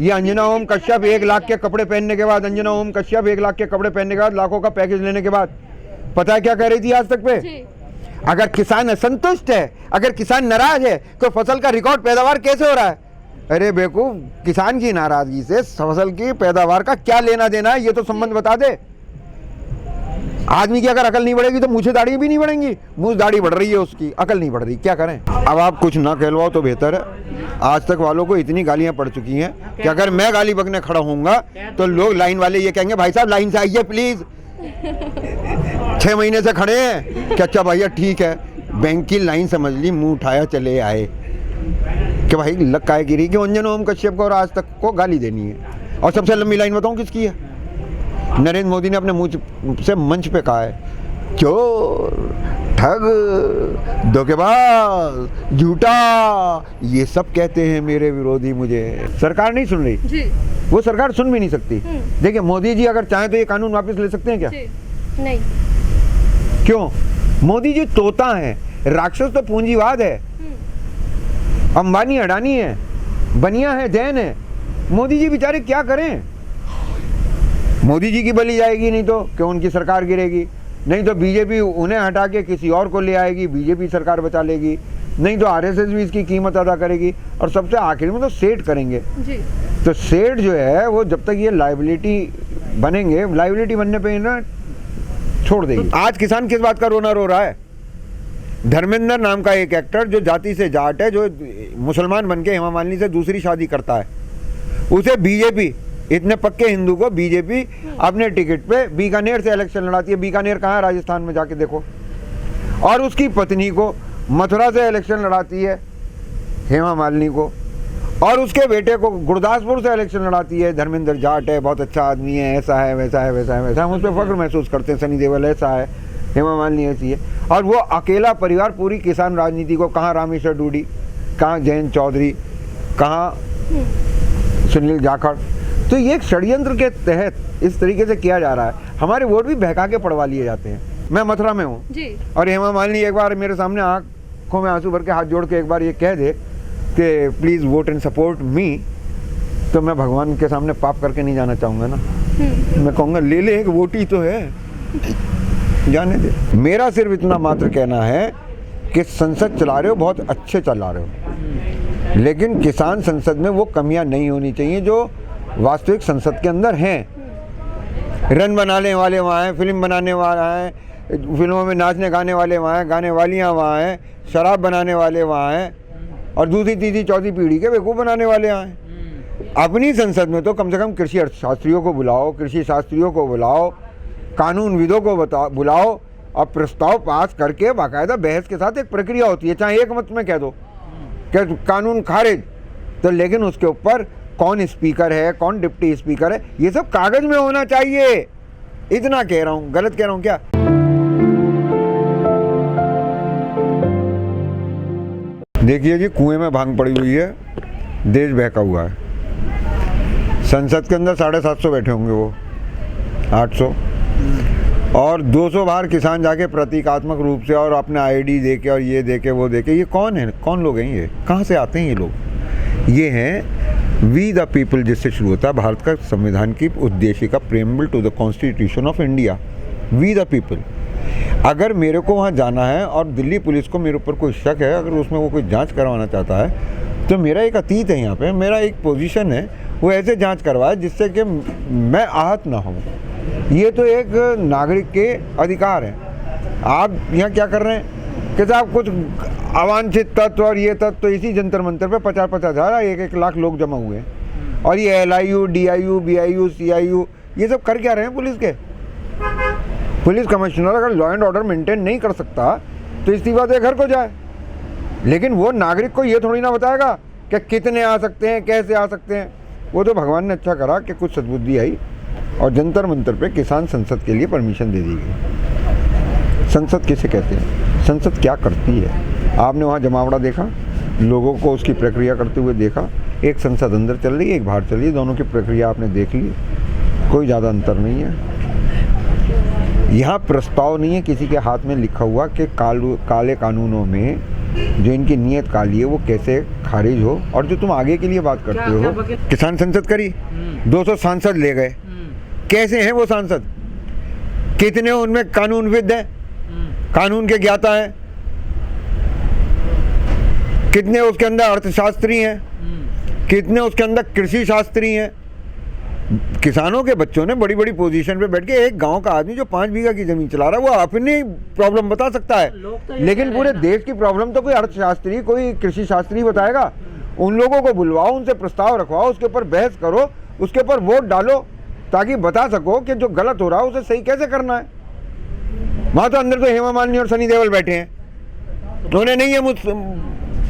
ये अंजना ओम कश्यप 1 लाख के कपड़े पहनने के बाद, अंजना ओम कश्यप 1 लाख के कपड़े पहनने के बाद, लाखों का पैकेज लेने के बाद पता है क्या कह रही थी आज तक पे? अगर किसान असंतुष्ट है, अगर किसान नाराज है तो फसल का रिकॉर्ड पैदावार कैसे हो रहा है? अरे बेवकूफ, किसान की नाराजगी से फसल की पैदावार का क्या लेना देना है, ये तो संबंध बता दे। आदमी की अगर अकल नहीं बढ़ेगी तो मुझे दाढ़ी भी नहीं बढ़ेंगी। मुझ दाढ़ी बढ़ रही है उसकी, अकल नहीं बढ़ रही, क्या करें? अब आप कुछ ना कहलवाओ तो बेहतर है। आज तक वालों को इतनी गालियां पड़ चुकी हैं कि अगर मैं गाली बकने खड़ा होऊंगा तो लोग लाइन वाले ये कहेंगे भाई साहब लाइन से आइए प्लीज। 6 महीने से खड़े हैं कि अच्छा भैया ठीक है, बैंक की लाइन समझ ली, मुंह उठाया चले आए कि भाई लग काय गिरी कि अंजना ओम कश्यप को और आज तक को गाली देनी है। और सबसे लंबी लाइन बताऊं किसकी है? नरेंद्र मोदी ने अपने मुंह से मंच पे कहा है चोर, ठग, धोखेबाज, झूठा, ये सब कहते हैं मेरे विरोधी मुझे। सरकार नहीं सुन रही जी। वो सरकार सुन भी नहीं सकती। देखिए मोदी जी अगर चाहे तो ये कानून वापस ले सकते हैं क्या? नहीं। क्यों? मोदी जी तोता है, राक्षस तो पूंजीवाद है, अंबानी अडानी है, बनिया है, जैन है। मोदी जी बेचारे क्या करें? मोदी जी की बलि जाएगी नहीं तो क्यों उनकी सरकार गिरेगी, नहीं तो बीजेपी उन्हें हटा के किसी और को ले आएगी, बीजेपी सरकार बचा लेगी, नहीं तो आरएसएस भी इसकी कीमत अदा करेगी, और सबसे आखिर में तो सेठ करेंगे जी। तो सेठ जो है वो जब तक ये लाइबिलिटी बनेंगे, लाइबिलिटी बनने पे ना छोड़ देगी। आज किसान किस बात का रोना रो रहा है? धर्मेंद्र नाम का एक एक्टर जो जाति से जाट है, जो मुसलमान बन के हेमा मालिनी से दूसरी शादी करता है, उसे बीजेपी, इतने पक्के हिंदू को बीजेपी अपने टिकट पे बीकानेर से इलेक्शन लड़ाती है। बीकानेर कहाँ है? राजस्थान में, जाके देखो। और उसकी पत्नी को मथुरा से इलेक्शन लड़ाती है हेमा मालिनी को, और उसके बेटे को गुरदासपुर से इलेक्शन लड़ाती है। धर्मेंद्र जाट है, बहुत अच्छा आदमी है, ऐसा है, वैसा है, वैसा है, वैसा। हम उस पर फख्र महसूस करते हैं। सनी देओल ऐसा है, हेमा मालिनी ऐसी है। और वो अकेला परिवार पूरी किसान राजनीति को, कहाँ रामेश्वर डूडी, कहाँ जयंत चौधरी, कहाँ सुनील जाखड़। तो ये एक षड्यंत्र के तहत इस तरीके से किया जा रहा है। हमारे वोट भी बहका के पड़वा लिए जाते हैं। मैं मथुरा में हूँ और हेमा मालिनी एक बार मेरे सामने आंखों में आंसू भर के हाथ जोड़ के एक बार ये कह दे कि please vote and support me, तो मैं भगवान के सामने पाप करके नहीं जाना चाहूँगा ना। मैं कहूँगा ले ले, एक वोट ही तो है, जाने दे। मेरा सिर्फ इतना मात्र कहना है कि संसद चला रहे हो, बहुत अच्छे चला रहे हो, लेकिन किसान संसद में वो कमियां नहीं होनी चाहिए जो वास्तविक संसद के अंदर हैं। रन बनाने वाले वहाँ हैं, फिल्म बनाने वाला है, फिल्मों में नाचने गाने वाले वहाँ हैं, गाने वालियाँ वहाँ हैं, शराब बनाने वाले वहाँ हैं, और दूसरी तीसरी चौथी पीढ़ी के बेवकूफ़ बनाने वाले यहाँ हैं। अपनी संसद में तो कम से कम कृषि अर्थशास्त्रियों को बुलाओ, कृषि शास्त्रियों को बुलाओ, कानूनविदों को बुलाओ, और प्रस्ताव पास करके बाकायदा बहस के साथ एक प्रक्रिया होती है। चाहे एक मत में कह दो कि कानून खारिज, तो लेकिन उसके ऊपर कौन स्पीकर है, कौन डिप्टी स्पीकर है, ये सब कागज में होना चाहिए। इतना कह रहा हूँ, गलत कह रहा हूँ क्या? देखिए जी, कुएं में भांग पड़ी हुई है, देश बहका हुआ है। संसद के अंदर 750 बैठे होंगे, वो 800, और 200 बाहर किसान जाके प्रतीकात्मक रूप से और अपना आईडी दे के और ये दे के वो दे के। ये कौन है, कौन लोग हैं, ये कहाँ से आते हैं ये लोग? ये हैं वी द पीपल, जिससे शुरू होता है भारत का संविधान की उद्देशिका, preamble to the constitution of India, we the people. अगर मेरे को वहाँ जाना है और दिल्ली पुलिस को मेरे ऊपर कोई शक है, अगर उसमें वो कोई जांच करवाना चाहता है, तो मेरा एक अतीत है यहाँ पे, मेरा एक पोजीशन है, वो ऐसे जांच करवाए जिससे कि मैं आहत ना हूँ। ये तो एक नागरिक के अधिकार हैं। आप यहाँ क्या कर रहे हैं कि साहब कुछ अवांछित तत्व और ये तत्व, तो इसी जंतर मंतर पे 50-50 हज़ार 1-1 लाख लोग जमा हुए हैं, और ये LIU, DIU, BIU, CIU, ये सब कर क्या रहे हैं पुलिस के? पुलिस कमिश्नर अगर लॉ एंड ऑर्डर मेंटेन नहीं कर सकता तो इस्तीफा दे घर को जाए, लेकिन वो नागरिक को ये थोड़ी ना बताएगा कि कितने आ सकते हैं, कैसे आ सकते हैं। वो तो भगवान ने अच्छा करा कि कुछ सद्बुद्धि आई और जंतर मंतर पे किसान संसद के लिए परमिशन दे दी गई। संसद किसे कहते हैं? संसद क्या करती है? आपने वहाँ जमावड़ा देखा, लोगों को उसकी प्रक्रिया करते हुए देखा। एक संसद अंदर चल रही है, एक बाहर चल रही है, दोनों की प्रक्रिया आपने देख ली, कोई ज़्यादा अंतर नहीं है। यहाँ प्रस्ताव नहीं है किसी के हाथ में लिखा हुआ कि काले कानूनों में जो इनकी नीयत काली है वो कैसे खारिज हो, और जो तुम आगे के लिए बात करते हो। किसान संसद करी, 200 सांसद ले गए, कैसे हैं वो सांसद? कितने उनमें कानूनविद हैं, कानून के ज्ञाता हैं? कितने उसके अंदर अर्थशास्त्री हैं? कितने उसके अंदर कृषि शास्त्री हैं? किसानों के बच्चों ने बड़ी बड़ी पोजीशन पे बैठ के, एक गांव का आदमी जो 5 बीघा की जमीन चला रहा है वो अपनी प्रॉब्लम बता सकता है, लेकिन पूरे देश की प्रॉब्लम तो कोई अर्थशास्त्री, कोई कृषि शास्त्री बताएगा। उन लोगों को बुलवाओ, उनसे प्रस्ताव रखवाओ, उसके ऊपर बहस करो, उसके ऊपर वोट डालो, ताकि बता सको कि जो गलत हो रहा है उसे सही कैसे करना है। वहां तो अंदर तो हेमा मालिनी और सनी देओल बैठे हैं, उन्हें नहीं है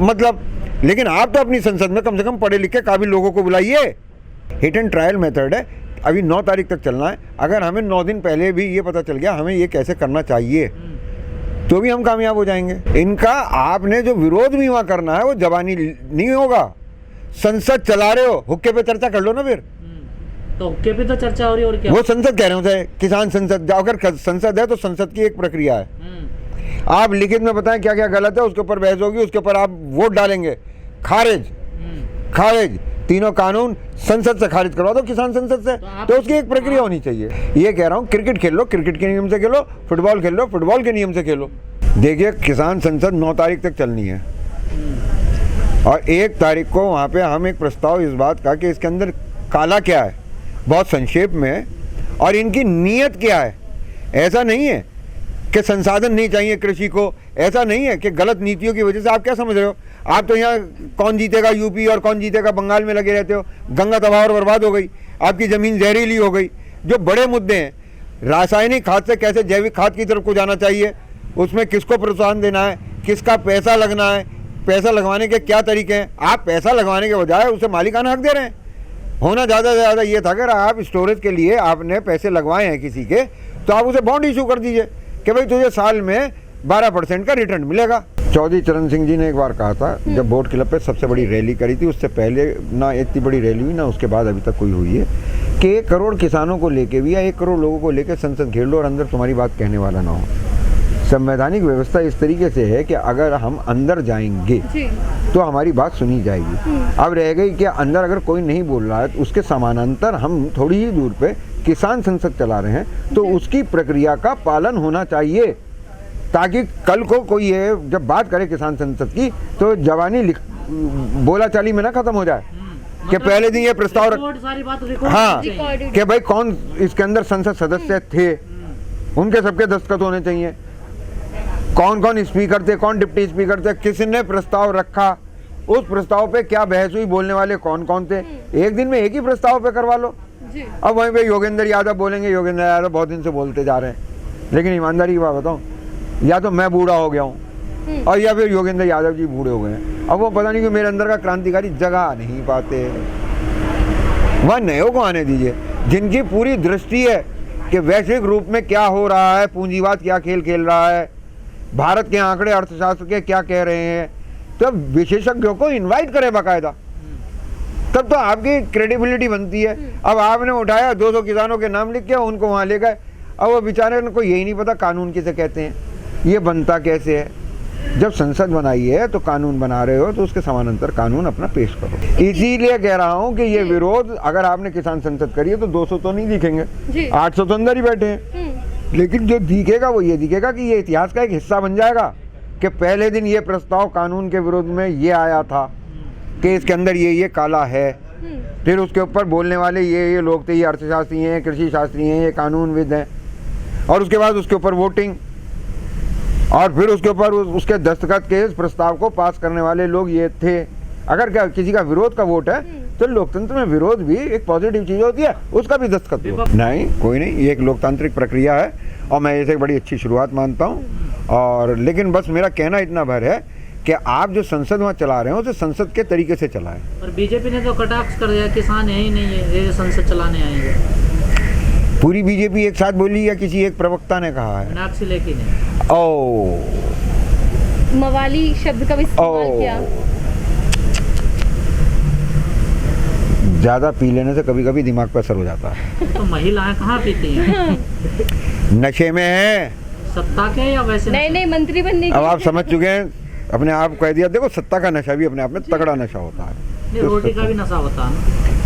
मतलब, लेकिन आप तो अपनी संसद में कम से कम पढ़े लिखे काबिल लोगों को बुलाइए। हिट एंड ट्रायल मेथड है, अभी 9 तारीख तक चलना है। अगर हमें 9 दिन पहले भी ये पता चल गया हमें ये कैसे करना चाहिए, तो भी हम कामयाब हो जाएंगे। इनका आपने जो विरोध भी वहाँ करना है वो जबानी नहीं होगा। संसद चला रहे हो, हुक्के पे चर्चा कर लो ना फिर। तो हुक्के पे तो चर्चा हो रही है, और क्या? वो संसद कह रहे होते, किसान संसद। अगर संसद है तो संसद की एक प्रक्रिया है, आप लिखित में बताएं क्या क्या गलत है, उसके ऊपर बहस होगी, उसके ऊपर आप वोट डालेंगे, खारिज तीनों कानून संसद से खारिज करवा दो, किसान संसद से। तो उसकी एक प्रक्रिया होनी चाहिए। ये कह रहा हूँ, क्रिकेट खेल लो, क्रिकेट के नियम से खेलो, फुटबॉल खेल लो, फुटबॉल के नियम से खेलो। देखिए, किसान संसद 9 तारीख तक चलनी है, और 1 तारीख को वहाँ पे हम एक प्रस्ताव इस बात का कि इसके अंदर काला क्या है, बहुत संक्षेप में, और इनकी नीयत क्या है। ऐसा नहीं है कि संसाधन नहीं चाहिए कृषि को, ऐसा नहीं है कि गलत नीतियों की वजह से। आप क्या समझ रहे हो? आप तो यहाँ कौन जीतेगा यूपी और कौन जीतेगा बंगाल में लगे रहते हो। गंगा तबाह और बर्बाद हो गई, आपकी ज़मीन जहरीली हो गई। जो बड़े मुद्दे हैं, रासायनिक खाद से कैसे जैविक खाद की तरफ को जाना चाहिए, उसमें किसको प्रोत्साहन देना है, किसका पैसा लगना है, पैसा लगवाने के क्या तरीके हैं। आप पैसा लगवाने के बजाय उसे मालिकाना हक दे रहे हैं। होना ज़्यादा से ज़्यादा ये था, अगर आप स्टोरेज के लिए आपने पैसे लगवाए हैं किसी के, तो आप उसे बॉन्ड इशू कर दीजिए कि भाई तुझे साल में 12% का रिटर्न मिलेगा। चौधरी चरण सिंह जी ने एक बार कहा था, जब बोट क्लब पे सबसे बड़ी रैली करी थी, उससे पहले ना इतनी बड़ी रैली हुई, ना उसके बाद अभी तक कोई हुई है, कि 1 करोड़ किसानों को लेके भी या 1 करोड़ लोगों को लेके संसद घेर लो और अंदर तुम्हारी बात कहने वाला ना हो। संवैधानिक व्यवस्था इस तरीके से है कि अगर हम अंदर जाएंगे तो हमारी बात सुनी जाएगी। अब रह गई कि अंदर अगर कोई नहीं बोल रहा है तो उसके समानांतर हम थोड़ी ही दूर पे किसान संसद चला रहे हैं, तो उसकी प्रक्रिया का पालन होना चाहिए, ताकि कल को कोई ये जब बात करे किसान संसद की तो जवानी बोला चाली में ना खत्म हो जाए कि पहले दिन ये प्रस्ताव हाँ कि भाई कौन इसके अंदर संसद सदस्य थे, उनके सबके दस्तखत होने चाहिए, कौन कौन स्पीकर थे, कौन डिप्टी स्पीकर थे, किसने प्रस्ताव रखा, उस प्रस्ताव पे क्या बहस हुई, बोलने वाले कौन कौन थे। एक दिन में एक ही प्रस्ताव पे करवा लो। अब वहीं पे योगेंद्र यादव बोलेंगे, योगेंद्र यादव बहुत दिन से बोलते जा रहे हैं, लेकिन ईमानदारी की बात बताऊं, या तो मैं बूढ़ा हो गया हूँ और या फिर योगेंद्र यादव जी बूढ़े हो गए हैं। अब वो पता नहीं कि मेरे अंदर का क्रांतिकारी जगा नहीं पाते। वह नयों को आने दीजिए, जिनकी पूरी दृष्टि है कि वैश्विक रूप में क्या हो रहा है, पूंजीवाद क्या खेल खेल रहा है, भारत के आंकड़े अर्थशास्त्र के क्या कह रहे हैं, तो विशेषज्ञों को इनवाइट करें बाकायदा, तब तो आपकी क्रेडिबिलिटी बनती है। अब आपने उठाया 200 किसानों के नाम लिख के उनको वहाँ ले गए, अब वो बेचारे को यही नहीं पता कानून किसे कहते हैं, ये बनता कैसे है। जब संसद बनाई है तो कानून बना रहे हो तो उसके समानांतर कानून अपना पेश करो। इसीलिए कह रहा हूँ कि ये विरोध, अगर आपने किसान संसद करी है तो 200 तो नहीं दिखेंगे, 800 तो अंदर ही बैठे हैं, लेकिन जो दिखेगा वो ये दिखेगा कि ये इतिहास का एक हिस्सा बन जाएगा कि पहले दिन ये प्रस्ताव कानून के विरोध में ये आया था कि इसके अंदर ये काला है, फिर उसके ऊपर बोलने वाले ये लोग थे, ये अर्थशास्त्री हैं, कृषि शास्त्री हैं, ये कानूनविद हैं, और उसके बाद उसके ऊपर वोटिंग, और फिर उसके ऊपर उसके दस्तखत के इस प्रस्ताव को पास करने वाले लोग ये थे। अगर क्या किसी का विरोध का वोट है तो लोकतंत्र में विरोध भी एक पॉजिटिव चीज होती है, उसका भी दस्तखत हो। नहीं, कोई नहीं, ये एक लोकतांत्रिक प्रक्रिया है और मैं इसे बड़ी अच्छी शुरुआत मानता हूँ। और लेकिन बस मेरा कहना इतना भर है कि आप जो संसद वहाँ चला रहे हो उसे संसद के तरीके से चलाएं। और बीजेपी ने तो कटाक्ष कर दिया, किसान है ही नहीं है, ये संसद चलाने आएंगे। पूरी बीजेपी एक साथ बोली या किसी एक प्रवक्ता ने कहा है? मीनाक्षी लेखी ने मवाली शब्द का भी इस्तेमाल किया। ज्यादा पी लेने से कभी कभी दिमाग पर असर हो जाता है। तो महिलाएं कहाँ पीती हैं? नशे में है, सत्ता के या वैसे? नहीं, मंत्री बनने की। अब आप समझ चुके हैं अपने आप कह दिया। देखो सत्ता का नशा भी अपने आप में तगड़ा नशा होता है। नहीं, रोटी का भी नशा होता है ना।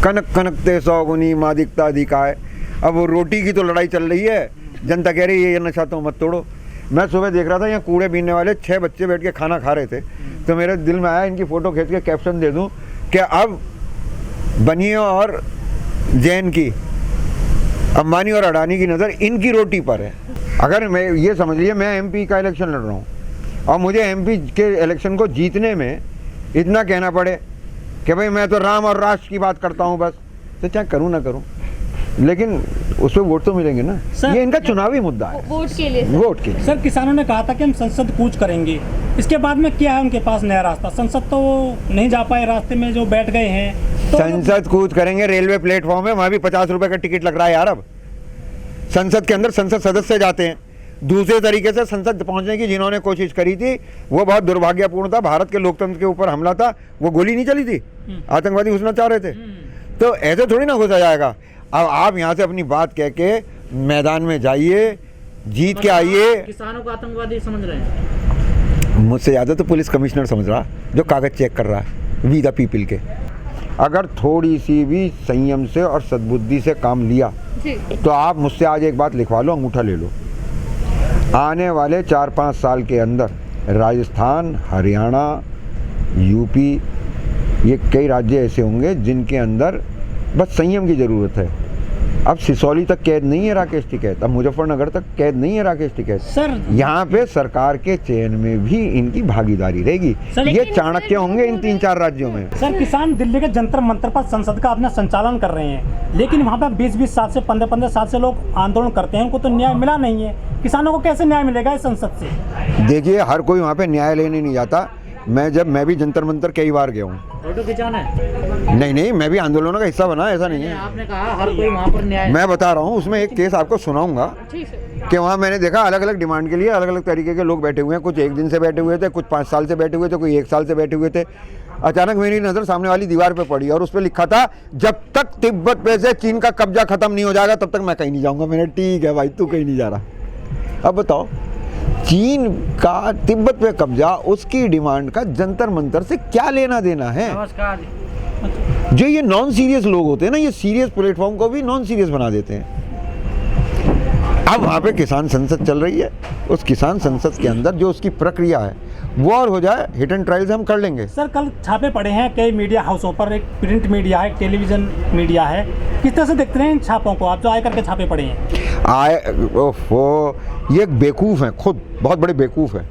कनक कनकते सौगुनी मादिकता अधिकाय। अब वो रोटी की तो लड़ाई चल रही है, जनता कह रही है ये नशा तो मत तोड़ो। मैं सुबह देख रहा था यहाँ कूड़े बीनने वाले 6 बच्चे बैठ के खाना खा रहे थे, तो मेरे दिल में आया इनकी फ़ोटो खींच के कैप्शन दे दूँ कि अब बनिया और जैन की, अंबानी और अडानी की नज़र इनकी रोटी पर है। अगर मैं ये समझ लीजिए मैं एमपी का इलेक्शन लड़ रहा हूँ और मुझे एमपी के इलेक्शन को जीतने में इतना कहना पड़े कि भाई मैं तो राम और राष्ट्र की बात करता हूँ बस, तो चाहे करूँ ना करूँ, लेकिन उस पर वोट तो मिलेंगे ना। सर, ये इनका चुनावी मुद्दा है, वोट के लिए वोट के लिए। सर किसानों ने कहा था कि हम संसद कूच करेंगे, इसके बाद में क्या है उनके पास नया रास्ता? संसद तो वो नहीं जा पाए, रास्ते में जो बैठ गए हैं। तो संसद कूच करेंगे, रेलवे प्लेटफॉर्म है वहाँ भी 50 रुपए का टिकट लग रहा है यार। अब संसद के अंदर संसद सदस्य जाते हैं। दूसरे तरीके से संसद पहुंचने की जिन्होंने कोशिश करी थी वो बहुत दुर्भाग्यपूर्ण था। भारत के लोकतंत्र के ऊपर हमला था, वो गोली नहीं चली थी, आतंकवादी घुसना चाह रहे थे। तो ऐसे थोड़ी ना घुसा जाएगा। अब आप यहाँ से अपनी बात कह के मैदान में जाइए, जीत के आइए। किसानों को आतंकवादी समझ रहे हैं। मुझसे ज़्यादा तो पुलिस कमिश्नर समझ रहा, जो कागज़ चेक कर रहा है वी द पीपल के। अगर थोड़ी सी भी संयम से और सद्बुद्धि से काम लिया जी। तो आप मुझसे आज एक बात लिखवा लो, अंगूठा ले लो। आने वाले 4-5 साल के अंदर राजस्थान, हरियाणा, यूपी, ये कई राज्य ऐसे होंगे जिनके अंदर बस संयम की ज़रूरत है। अब सिसौली तक कैद नहीं है राकेश टिकैत, अब मुजफ्फरनगर तक कैद नहीं है राकेश टिकैत। सर यहाँ पे सरकार के चयन में भी इनकी भागीदारी रहेगी। सर, ये चाणक्य होंगे इन 3-4 राज्यों में। सर किसान दिल्ली के जंतर मंतर पर संसद का अपना संचालन कर रहे हैं, लेकिन वहाँ पर 20-20 साल से 15-15 साल से लोग आंदोलन करते हैं, उनको तो न्याय मिला नहीं है। किसानों को कैसे न्याय मिलेगा इस संसद से? देखिए हर कोई वहाँ पे न्याय लेने नहीं जाता। मैं भी जंतर मंतर कई बार गया हूँ। फोटो खिंचाना है? नहीं, मैं भी आंदोलनों का हिस्सा बना, ऐसा नहीं है। आपने कहा हर कोई वहाँ पर न्याय। मैं बता रहा हूँ, उसमें एक केस आपको सुनाऊंगा कि वहाँ मैंने देखा अलग अलग डिमांड के लिए अलग अलग तरीके के लोग बैठे हुए हैं। कुछ 1 दिन से बैठे हुए थे, कुछ 5 साल से बैठे हुए थे, कोई 1 साल से बैठे हुए थे। अचानक मेरी नज़र सामने वाली दीवार पे पड़ी और उस पर लिखा था, जब तक तिब्बत पे से चीन का कब्जा खत्म नहीं हो जाएगा तब तक मैं कहीं नहीं जाऊँगा। मैंने ठीक है भाई, तू कहीं नहीं जा रहा। अब बताओ, चीन का तिब्बत पे कब्जा, उसकी डिमांड का जंतर मंतर से क्या लेना देना है? नमस्कार। जो ये नॉन सीरियस लोग होते हैं ना, ये सीरियस प्लेटफॉर्म को भी नॉन सीरियस बना देते हैं। अब वहाँ पे किसान संसद चल रही है, उस किसान संसद के अंदर जो उसकी प्रक्रिया है वो और हो जाए, हिट एंड ट्रायल से हम कर लेंगे। सर कल छापे पड़े हैं कई मीडिया हाउसों पर, एक प्रिंट मीडिया है, एक टेलीविजन मीडिया है। किस तरह से देखते हैं इन छापों को आप, जो आय करके छापे पड़े हैं? ओहो, ये एक बेवकूफ़ है, खुद बहुत बड़े बेवकूफ़ है।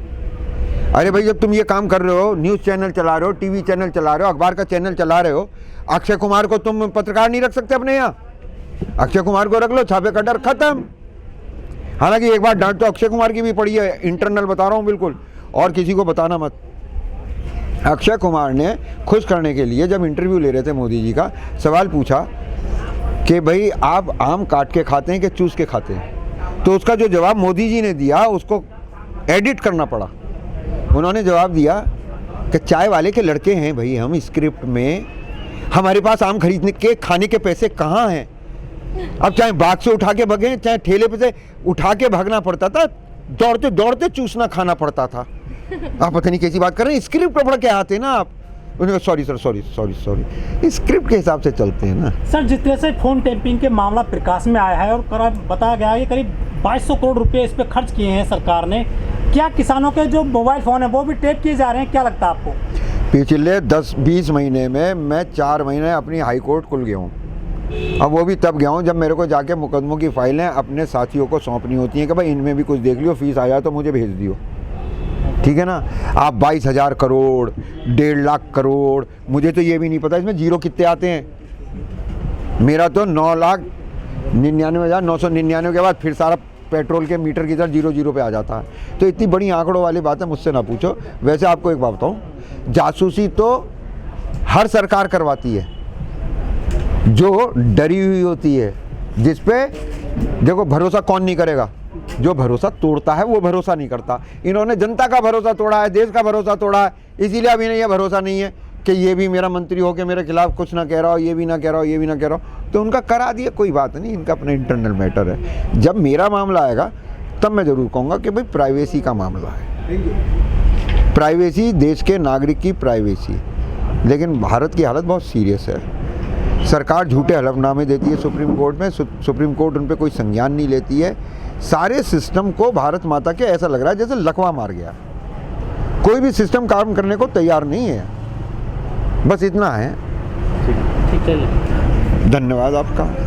अरे भाई, जब तुम ये काम कर रहे हो, न्यूज़ चैनल चला रहे हो, टीवी चैनल चला रहे हो, अखबार का चैनल चला रहे हो, अक्षय कुमार को तुम पत्रकार नहीं रख सकते अपने यहाँ? अक्षय कुमार को रख लो, छापे का डर खत्म। हालांकि एक बार डांट तो अक्षय कुमार की भी पड़ी है, इंटरनल बता रहा हूँ बिल्कुल, और किसी को बताना मत। अक्षय कुमार ने खुश करने के लिए जब इंटरव्यू ले रहे थे मोदी जी का, सवाल पूछा कि भाई आप आम काट के खाते हैं कि चूस के खाते हैं? तो उसका जो जवाब मोदी जी ने दिया उसको एडिट करना पड़ा। उन्होंने जवाब दिया कि चाय वाले के लड़के हैं भाई हम, स्क्रिप्ट में हमारे पास आम खरीदने के खाने के पैसे कहाँ हैं? अब चाहे बाग से उठा के भगे, चाहे ठेले पे से उठा के भागना पड़ता था, दौड़ते दौड़ते चूसना खाना पड़ता था। आप पता नहीं कैसी बात कर रहे हैं, स्क्रिप्ट पढ़ के आते ना आप। उन्होंने सॉरी सर, सॉरी, स्क्रिप्ट के हिसाब से चलते हैं ना। सर जिस तरह से फोन टैपिंग के मामला प्रकाश में आया है और बताया गया है कि करीब 2200 करोड़ रुपए इस पर खर्च किए हैं सरकार ने, क्या किसानों के जो मोबाइल फ़ोन है वो भी टैप किए जा रहे हैं? क्या लगता है आपको? पिछले 10-20 महीने में मैं 4 महीने अपनी हाई कोर्ट खुल गया हूँ। अब वो भी तब गया हूँ जब मेरे को जाके मुकदमों की फाइलें अपने साथियों को सौंपनी होती हैं कि भाई इनमें भी कुछ देख लियो, फीस आ जाए तो मुझे भेज दियो, ठीक है ना। आप 22,000 करोड़, 1.5 लाख करोड़, मुझे तो ये भी नहीं पता इसमें जीरो कितने आते हैं। मेरा तो 9,99,999 के बाद फिर सारा पेट्रोल के मीटर की तरह 0 पे आ जाता है। तो इतनी बड़ी आंकड़ों वाली बातें मुझसे ना पूछो। वैसे आपको एक बात बताऊँ, जासूसी तो हर सरकार करवाती है जो डरी हुई होती है, जिस पे देखो भरोसा कौन नहीं करेगा? जो भरोसा तोड़ता है वो भरोसा नहीं करता। इन्होंने जनता का भरोसा तोड़ा है, देश का भरोसा तोड़ा है, इसीलिए अब इन्हें यह भरोसा नहीं है कि ये भी मेरा मंत्री हो के मेरे खिलाफ कुछ ना कह रहा हो, ये भी ना कह रहा हो, ये भी ना कह रहा हो, तो उनका करा दिया, कोई बात नहीं, इनका अपना इंटरनल मैटर है। जब मेरा मामला आएगा तब मैं ज़रूर कहूँगा कि भाई प्राइवेसी का मामला है, प्राइवेसी, देश के नागरिक की प्राइवेसी। लेकिन भारत की हालत बहुत सीरियस है। सरकार झूठे हलफनामे देती है सुप्रीम कोर्ट में, सुप्रीम कोर्ट उन पर कोई संज्ञान नहीं लेती है। सारे सिस्टम को भारत माता के ऐसा लग रहा है जैसे लकवा मार गया, कोई भी सिस्टम काम करने को तैयार नहीं है। बस इतना है। ठीक है। धन्यवाद आपका।